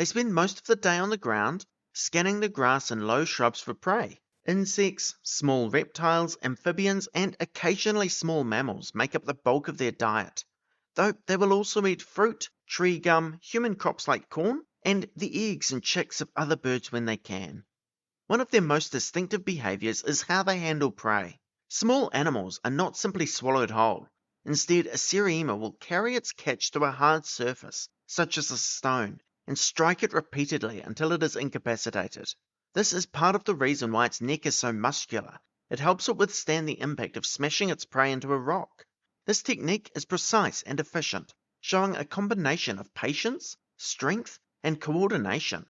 They spend most of the day on the ground, scanning the grass and low shrubs for prey. Insects, small reptiles, amphibians, and occasionally small mammals make up the bulk of their diet, though they will also eat fruit, tree gum, human crops like corn, and the eggs and chicks of other birds when they can. One of their most distinctive behaviors is how they handle prey. Small animals are not simply swallowed whole. Instead, a Seriema will carry its catch to a hard surface, such as a stone, and strike it repeatedly until it is incapacitated. This is part of the reason why its neck is so muscular. It helps it withstand the impact of smashing its prey into a rock. This technique is precise and efficient, showing a combination of patience, strength, and coordination.